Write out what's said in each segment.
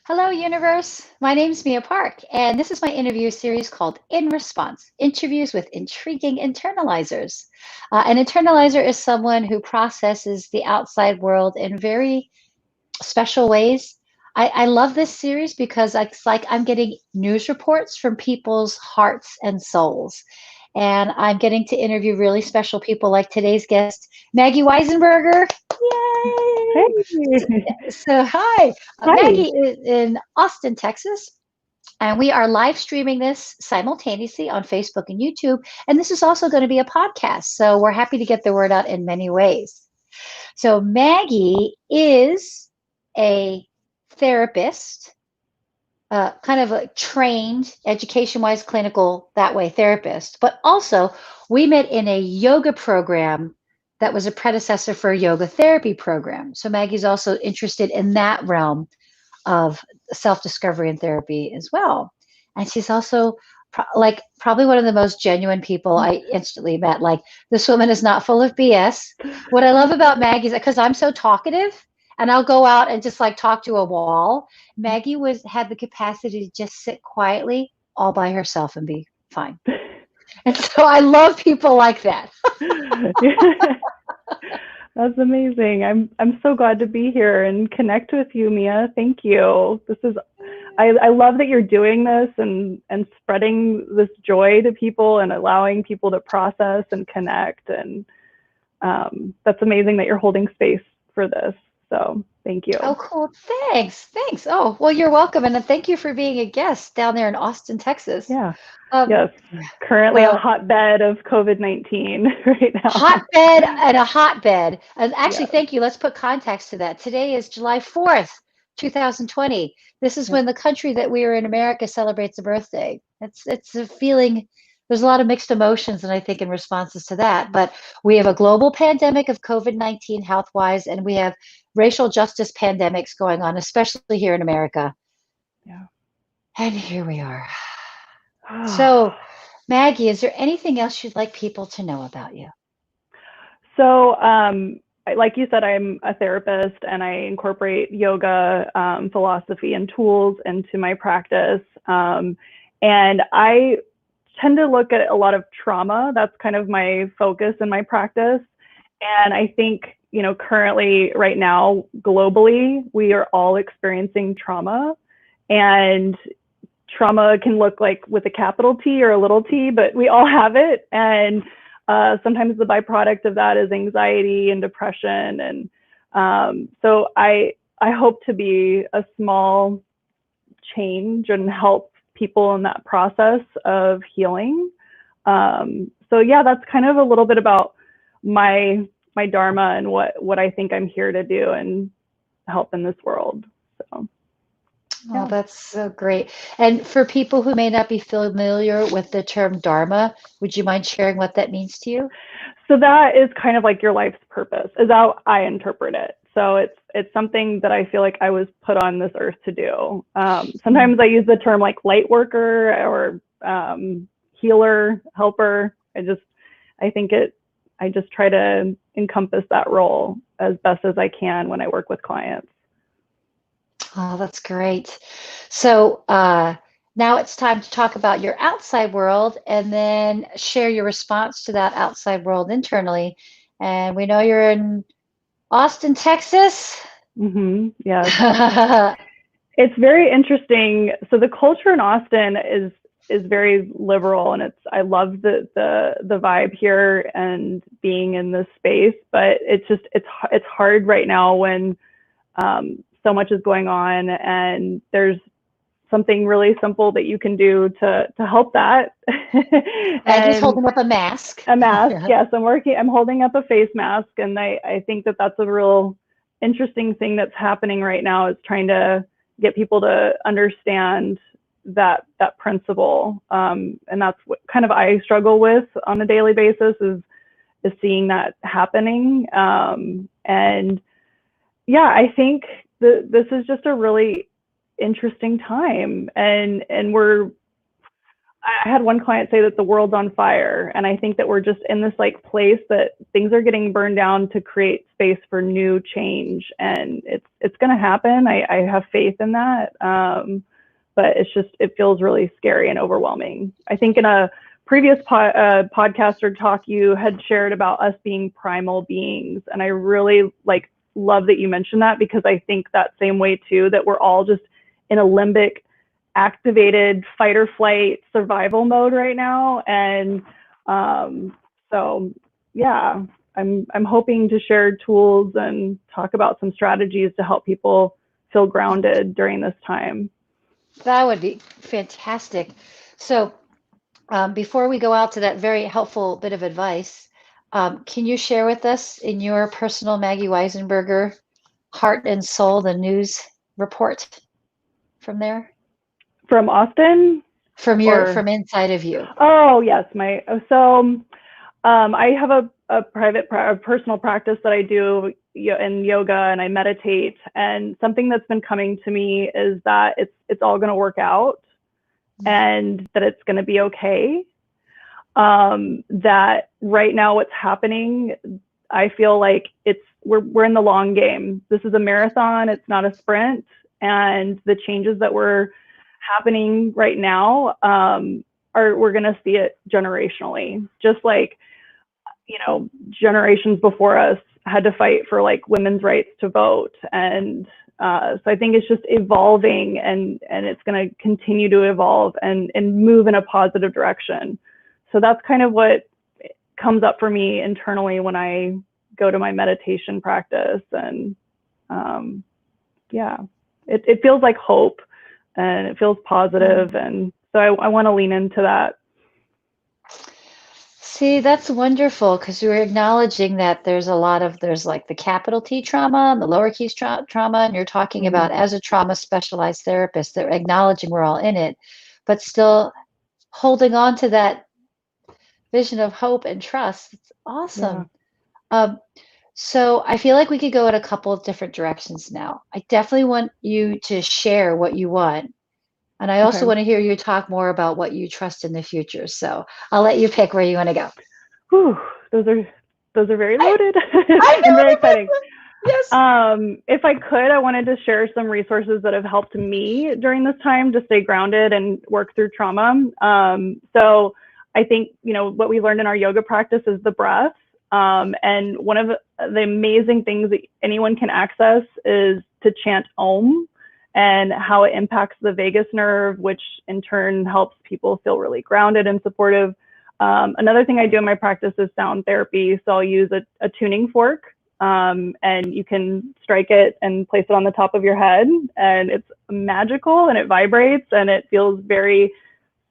Hello, universe. My name's Mia Park, and this is my interview series called In Response Interviews with Intriguing Internalizers. An internalizer is someone who processes the outside world in very special ways. I love this series because it's like I'm getting news reports from people's hearts and souls. And I'm getting to interview really special people like today's guest, Maggie Weisenberger. Yay! Hey, So, hi. hi. Maggie is in Austin, Texas. And we are live streaming this simultaneously on Facebook and YouTube. And this is also going to be a podcast. So we're happy to get the word out in many ways. So Maggie is a therapist, kind of a trained, education-wise, clinical, that way therapist. But also, we met in a yoga program that was a predecessor for a yoga therapy program. So Maggie's also interested in that realm of self-discovery and therapy as well. And she's also like probably one of the most genuine people I instantly met. Like, this woman is not full of BS. What I love about Maggie is because I'm so talkative and I'll go out and just like talk to a wall. Maggie was had the capacity to just sit quietly all by herself and be fine. And so I love people like that. That's amazing. I'm so glad to be here and connect with you, Mia. Thank you. I love that you're doing this and spreading this joy to people and allowing people to process and connect. And that's amazing that you're holding space for this. So thank Oh, you. cool. Thanks. Thanks. Oh, well, you're welcome. And thank you for being a guest down there in Austin, Texas. Yeah. Um, Yes. Currently a well, hotbed of COVID-19 right now. hotbed and a hotbed. And actually, Yeah. thank you. Let's put context to that. Today is July 4th, 2020. This is Yeah. when the country that we are in, America, celebrates a birthday. It's a feeling. There's a lot of mixed emotions, and I think in responses to that. But we have a global pandemic of COVID-19 health-wise, and we have racial justice pandemics going on, especially here in America. Yeah. And here we are. So, Maggie, is there anything else you'd like people to know about you? So, like you said, I'm a therapist and I incorporate yoga philosophy and tools into my practice. And I tend to look at a lot of trauma. That's kind of my focus in my practice. And I think, currently, right now, globally, we are all experiencing trauma. And trauma can look like with a capital T or a little t, but we all have it. And sometimes the byproduct of that is anxiety and depression. And so I hope to be a small change and help people in that process of healing. So yeah, that's kind of a little bit about my dharma and what I think I'm here to do and help in this world. So Oh, yeah. that's so great. And for people who may not be familiar with the term Dharma, would you mind sharing what that means to you? So that is kind of like your life's purpose, is how I interpret it. So it's something that I feel like I was put on this earth to do. Mm. Sometimes I use the term like light worker or healer, helper. I think I just try to encompass that role as best as I can when I work with clients. Oh, that's great. So now it's time to talk about your outside world and then share your response to that outside world internally. And we know you're in Austin, Texas. Yes. It's very interesting. So the culture in Austin is very liberal, and I love the vibe here and being in this space. But it's hard right now when so much is going on, and there's something really simple that you can do to help that. Maggie's And holding up a mask. a mask, yes, I'm holding up a face mask, and I think that's a real interesting thing that's happening right now, is trying to get people to understand that principle. And that's what kind of I struggle with on a daily basis, is seeing that happening. And yeah, I think this is just a really interesting time, and I had one client say that the world's on fire, and I think that we're just in this like place that things are getting burned down to create space for new change, and it's going to happen. I have faith in that, but it feels really scary and overwhelming. I think in a previous podcast or talk, you had shared about us being primal beings, and I really love that you mentioned that, because I think that same way too, that we're all just in a limbic activated fight or flight survival mode right now. And so yeah, I'm hoping to share tools and talk about some strategies to help people feel grounded during this time. That would be fantastic. So before we go out to that very helpful bit of advice, can you share with us in your personal Maggie Weisenberger heart and soul the news report from there? From Austin? From inside of you. Oh yes, I have a private, personal practice that I do in yoga, and I meditate. And something that's been coming to me is that it's all going to work out, and that it's going to be okay. That right now what's happening, I feel like we're in the long game. This is a marathon. It's not a sprint. And the changes that were happening right now, we're going to see it generationally, just like, generations before us had to fight for women's rights to vote. And so I think it's just evolving, and it's going to continue to evolve and move in a positive direction. So that's kind of what comes up for me internally when I go to my meditation practice. And it feels like hope, and it feels positive. And so I want to lean into that. See, that's wonderful, because you're acknowledging that there's like the capital T trauma and the lowercase trauma, and you're talking about, as a trauma specialized therapist, they're acknowledging we're all in it, but still holding on to that vision of hope and trust. It's awesome. Yeah. So I feel like we could go in a couple of different directions now. I definitely want you to share what you want. And I also want to hear you talk more about what you trust in the future. So I'll let you pick where you want to go. Whew, those are very loaded and very exciting. Yes. If I could, I wanted to share some resources that have helped me during this time to stay grounded and work through trauma. So I think, what we learned in our yoga practice is the breath. And one of the amazing things that anyone can access is to chant Om, and how it impacts the vagus nerve, which in turn helps people feel really grounded and supportive. Another thing I do in my practice is sound therapy. So I'll use a tuning fork, and you can strike it and place it on the top of your head, and it's magical, and it vibrates, and it feels very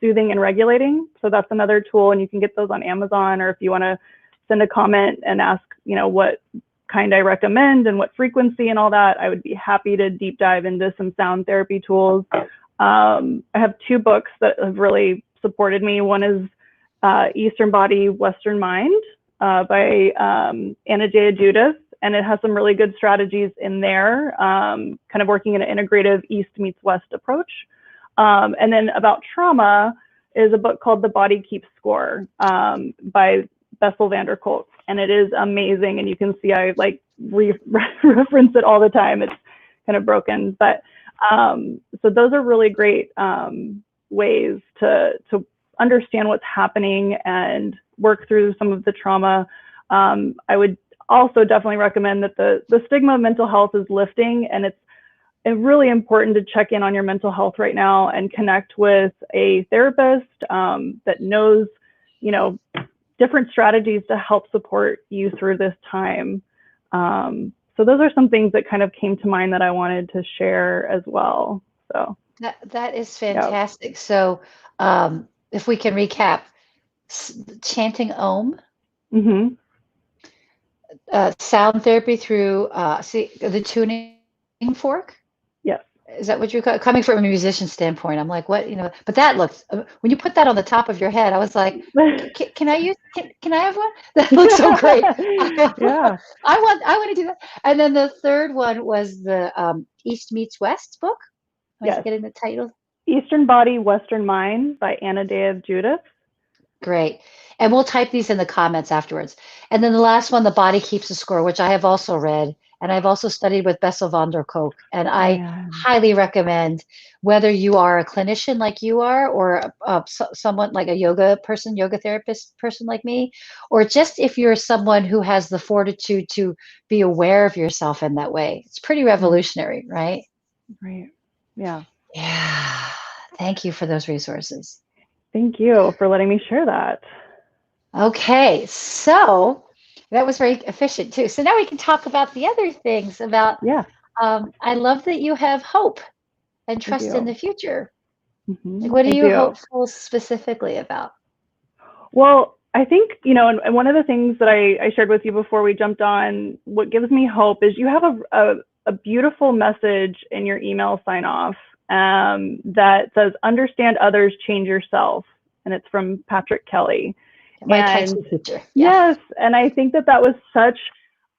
soothing and regulating. So that's another tool, and you can get those on Amazon, or if you want to send a comment and ask, what kind I recommend and what frequency and all that, I would be happy to deep dive into some sound therapy tools. I have two books that have really supported me. One is Eastern Body, Western Mind by Anna Jaya Judith, and it has some really good strategies in there, kind of working in an integrative East meets West approach. And then about trauma is a book called The Body Keeps Score by Bessel van der Kolk, and it is amazing. And you can see I reference it all the time. It's kind of broken, but so those are really great ways to understand what's happening and work through some of the trauma. I would also definitely recommend that the stigma of mental health is lifting, and it's really important to check in on your mental health right now and connect with a therapist that knows, different strategies to help support you through this time. So those are some things that kind of came to mind that I wanted to share as well. So that is fantastic. Yep. So if we can recap, chanting Om, sound therapy through the tuning fork. Is that what you're coming from a musician standpoint? I'm like, what, but that looks, when you put that on the top of your head, I was like, can I have one? That looks so great. Yeah. I want to do that. And then the third one was the East Meets West book. Am I getting the title? Eastern Body, Western Mind by Anna Day of Judith. Great. And we'll type these in the comments afterwards. And then the last one, The Body Keeps the Score, which I have also read. And I've also studied with Bessel van der Kolk. And I highly recommend, whether you are a clinician like you are, or someone like a yoga person, yoga therapist person like me, or just if you're someone who has the fortitude to be aware of yourself in that way. It's pretty revolutionary, right? Right. Yeah. Yeah. Thank you for those resources. Thank you for letting me share that. Okay, so that was very efficient too. So now we can talk about the other things about, I love that you have hope and trust in the future. Like, what are you hopeful specifically about? Well, I think, and one of the things that I shared with you before we jumped on, what gives me hope is you have a beautiful message in your email sign off that says, understand others, change yourself. And it's from Patrick Kelly. My Tai Chi teacher. Yes. And I think that was such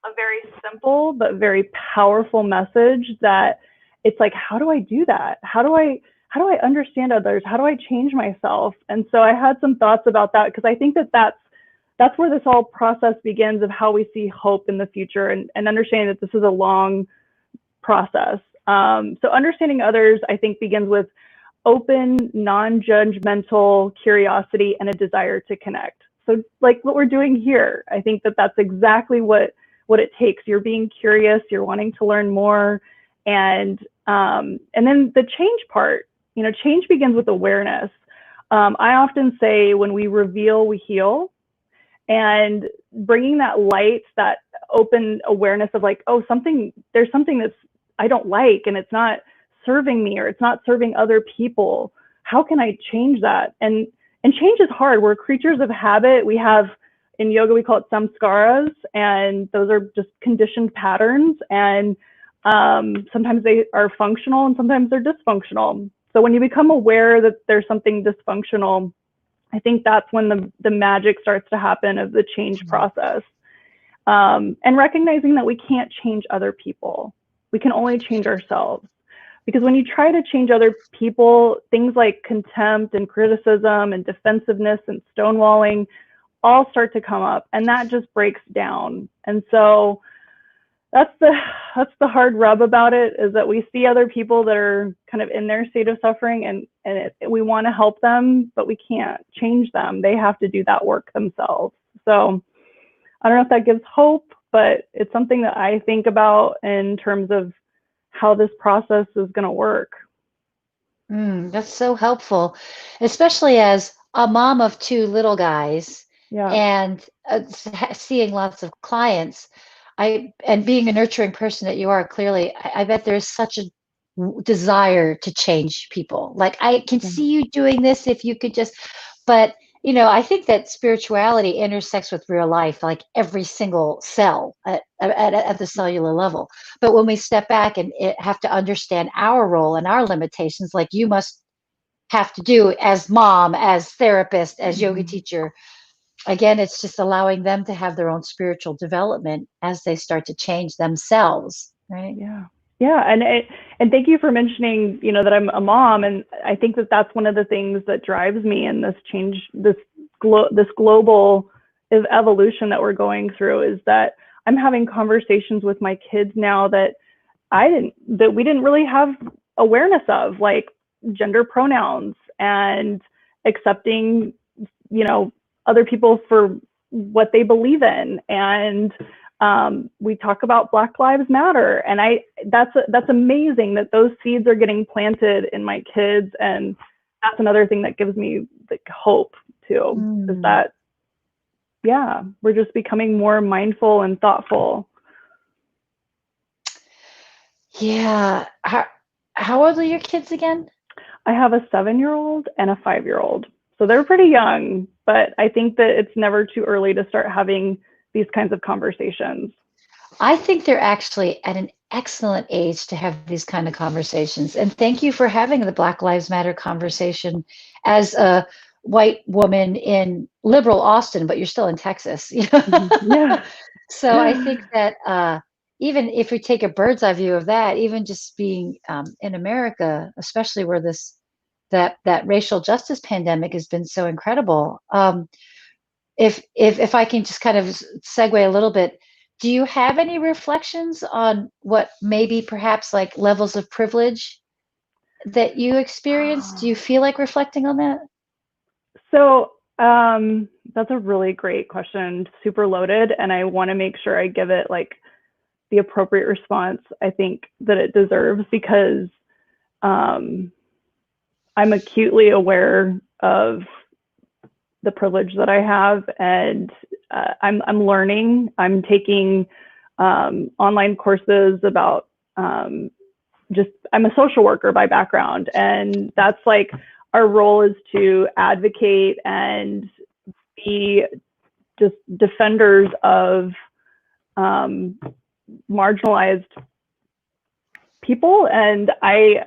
a very simple but very powerful message, that it's like, how do I do that? How do I understand others? How do I change myself? And so I had some thoughts about that, because I think that that's where this whole process begins, of how we see hope in the future, and understanding that this is a long process. So understanding others, I think, begins with open, non-judgmental curiosity and a desire to connect. So like what we're doing here, I think that that's exactly what it takes. You're being curious, you're wanting to learn more. And then the change part, change begins with awareness. I often say, when we reveal, we heal. And bringing that light, that open awareness of like, oh, there's something that's I don't like, and it's not serving me, or it's not serving other people. How can I change that? And change is hard. We're creatures of habit. We have, in yoga, we call it samskaras, and those are just conditioned patterns. And sometimes they are functional and sometimes they're dysfunctional. So when you become aware that there's something dysfunctional, I think that's when the magic starts to happen of the change process. And recognizing that we can't change other people. We can only change ourselves. Because when you try to change other people, things like contempt and criticism and defensiveness and stonewalling all start to come up, and that just breaks down. And so that's the hard rub about it, is that we see other people that are kind of in their state of suffering, and we want to help them, but we can't change them. They have to do that work themselves. So I don't know if that gives hope, but it's something that I think about in terms of how this process is going to work. That's so helpful, especially as a mom of two little guys, and seeing lots of clients. And being a nurturing person that you are, clearly, I bet there is such a desire to change people. Like, I can see you doing this if you could just, but I think that spirituality intersects with real life, like every single cell at the cellular level. But when we step back and have to understand our role and our limitations, like you must have to do as mom, as therapist, as yoga teacher, again, it's just allowing them to have their own spiritual development as they start to change themselves, right? Yeah, and thank you for mentioning, that I'm a mom, and I think that that's one of the things that drives me in this change, this global evolution that we're going through, is that I'm having conversations with my kids now that we didn't really have awareness of, like gender pronouns and accepting, other people for what they believe in. And we talk about Black Lives Matter, and that's amazing that those seeds are getting planted in my kids, and that's another thing that gives me hope too, is that we're just becoming more mindful and thoughtful. Yeah. How old are your kids again? I have a 7-year-old and a 5-year-old, so they're pretty young, but I think that it's never too early to start having these kinds of conversations. I think they're actually at an excellent age to have these kind of conversations. And thank you for having the Black Lives Matter conversation as a white woman in liberal Austin, but you're still in Texas. Yeah. So I think that even if we take a bird's eye view of that, even just being in America, especially where this that racial justice pandemic has been so incredible. If I can just kind of segue a little bit, do you have any reflections on what maybe perhaps like levels of privilege that you experienced? Do you feel like reflecting on that? So that's a really great question, super loaded, and I want to make sure I give it like the appropriate response I think that it deserves, because I'm acutely aware of the privilege that I have, and I'm learning. I'm taking online courses about I'm a social worker by background, and that's like our role is to advocate and be just defenders of marginalized people, and I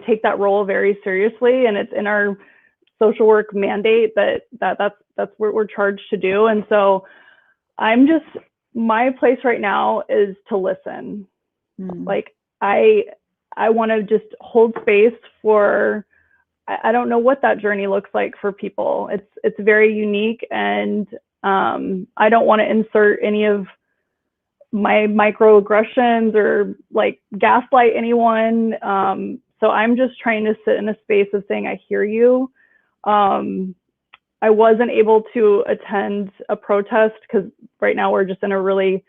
take that role very seriously, and it's in our social work mandate that's what we're charged to do. And so my place right now is to listen. Like I want to just hold space for, I don't know what that journey looks like for people. It's very unique, and I don't want to insert any of my microaggressions or like gaslight anyone. So I'm just trying to sit in a space of saying, I hear you. I wasn't able to attend a protest because right now we're just in a really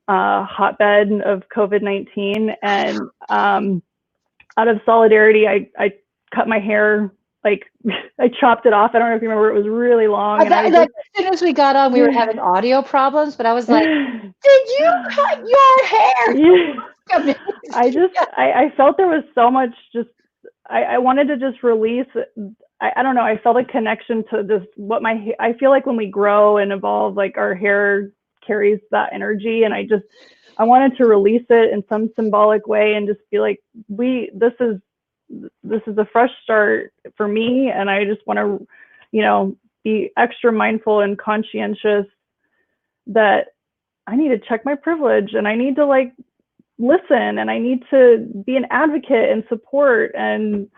hotbed of COVID-19. And out of solidarity, I cut my hair, like I chopped it off. I don't know if you remember, it was really long. As soon as we got on, we were having audio problems, but I was like, did you cut your hair? Yeah. I felt there was so much I wanted to just release. I don't know. I felt a connection to this, I feel like when we grow and evolve, like our hair carries that energy. And I wanted to release it in some symbolic way and just be like, this is a fresh start for me. And I just want to, be extra mindful and conscientious that I need to check my privilege, and I need to like listen, and I need to be an advocate and support. And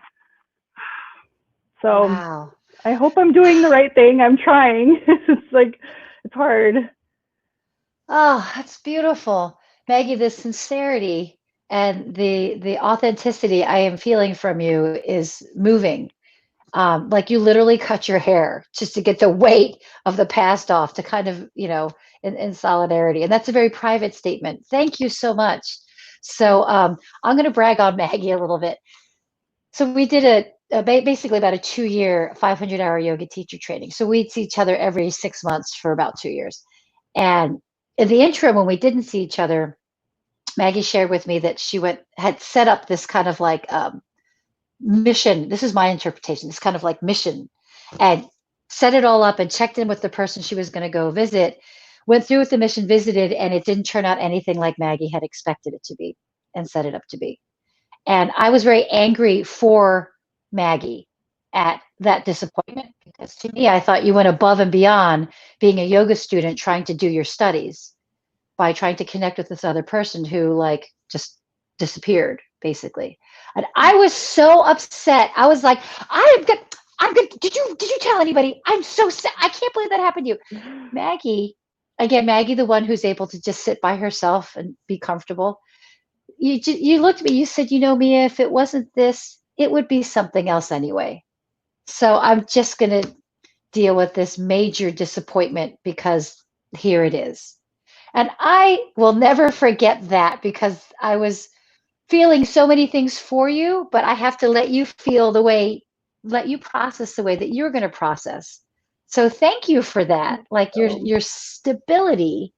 so wow. I hope I'm doing the right thing. I'm trying. It's hard. Oh, that's beautiful. Maggie, the sincerity and the authenticity I am feeling from you is moving. Like you literally cut your hair just to get the weight of the past off, to kind of, in solidarity. And that's a very private statement. Thank you so much. So I'm going to brag on Maggie a little bit. So we did basically about a 2-year, 500-hour yoga teacher training. So we'd see each other every 6 months for about 2 years. And in the interim, when we didn't see each other, Maggie shared with me that she had set up this kind of like mission. This is my interpretation. This kind of like mission, and set it all up and checked in with the person she was going to go visit, went through with the mission, visited, and it didn't turn out anything like Maggie had expected it to be and set it up to be. And I was very angry for Maggie at that disappointment, because to me, I thought you went above and beyond being a yoga student trying to do your studies by trying to connect with this other person who like just disappeared basically. And I was so upset. I was like, I'm good. Did you tell anybody? I'm so sad. I can't believe that happened to you. Maggie, again, Maggie, the one who's able to just sit by herself and be comfortable. You looked at me, you said, Mia, if it wasn't this, it would be something else anyway. So I'm just going to deal with this major disappointment because here it is. And I will never forget that, because I was feeling so many things for you, but I have to let you process the way that you're going to process. So thank you for that. Like your stability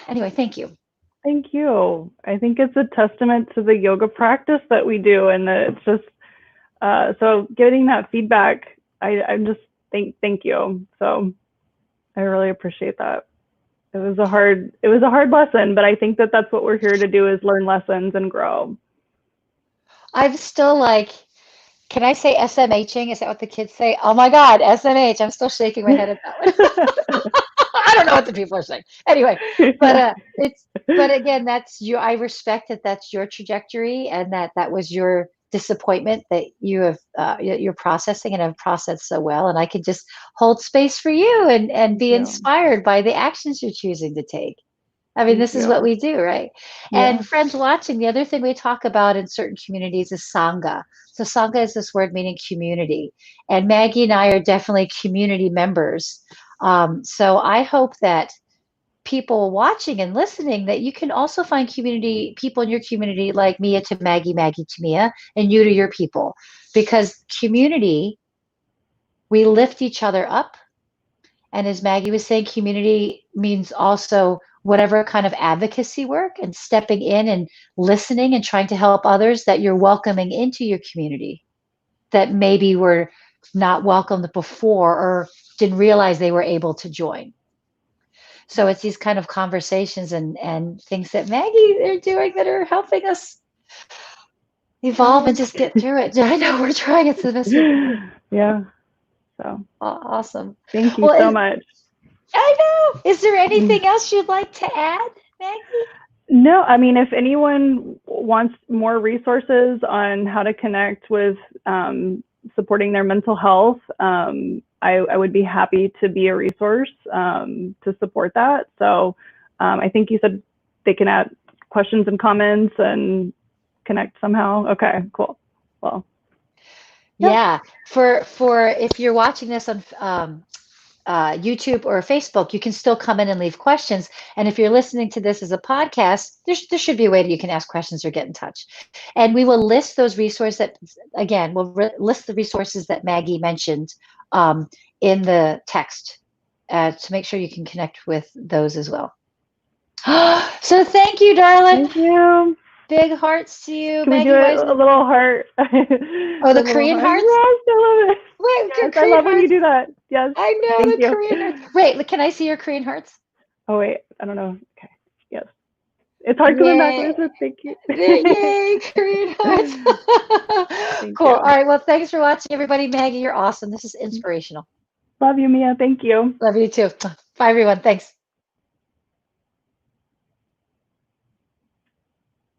anyway, thank you. Thank you. I think it's a testament to the yoga practice that we do, and that it's just so getting that feedback. I'm just thank you. So I really appreciate that. It was a hard lesson, but I think that that's what we're here to do, is learn lessons and grow. I'm still like, can I say SMHing? Is that what the kids say? Oh my God, SMH. I'm still shaking my head at that one. I don't know what the people are saying. Anyway, but again, that's you. I respect that that's your trajectory, and that was your disappointment that you have you're processing and have processed so well, and I can just hold space for you and be Yeah. inspired by the actions you're choosing to take. I mean, Thank this is what you. we do, right? Yeah. And friends watching, the other thing we talk about in certain communities is Sangha. So Sangha is this word meaning community. And Maggie and I are definitely community members. So I hope that people watching and listening, that you can also find community people in your community, like Mia to Maggie, Maggie to Mia, and you to your people. Because community, we lift each other up. And as Maggie was saying, community means also whatever kind of advocacy work and stepping in and listening and trying to help others that you're welcoming into your community that maybe were not welcomed before or didn't realize they were able to join. So it's these kind of conversations and things that Maggie are doing that are helping us evolve and just get through it. I know we're trying. It's the best we can do. Yeah. So Awesome. thank you Well, so much. I know. Is there anything else you'd like to add, Maggie? No, I mean, if anyone wants more resources on how to connect with supporting their mental health, I would be happy to be a resource to support that. So I think you said they can add questions and comments and connect somehow. Okay, cool. Well, Yeah. For if you're watching this on YouTube or Facebook, you can still come in and leave questions. And if you're listening to this as a podcast, there should be a way that you can ask questions or get in touch. And we will list those resources that, again, list the resources that Maggie mentioned in the text to make sure you can connect with those as well. So thank you, darling. thank you. Big hearts to you, Can we Maggie do it a Weisenberger. little heart? Oh, the little Korean heart. hearts? Yes, I love it. Wait, Yes, I Korean love when you hearts. do that. Yes. I know Thank the you. Korean hearts. Wait, can I see your Korean hearts? Oh, wait. I don't know. Okay. Yes. It's hard coming backwards, but thank you. Yay, Korean hearts. Thank Cool. you. All right. Well, thanks for watching, everybody. Maggie, you're awesome. This is inspirational. Love you, Mia. Thank you. Love you too. Bye, everyone. Thanks.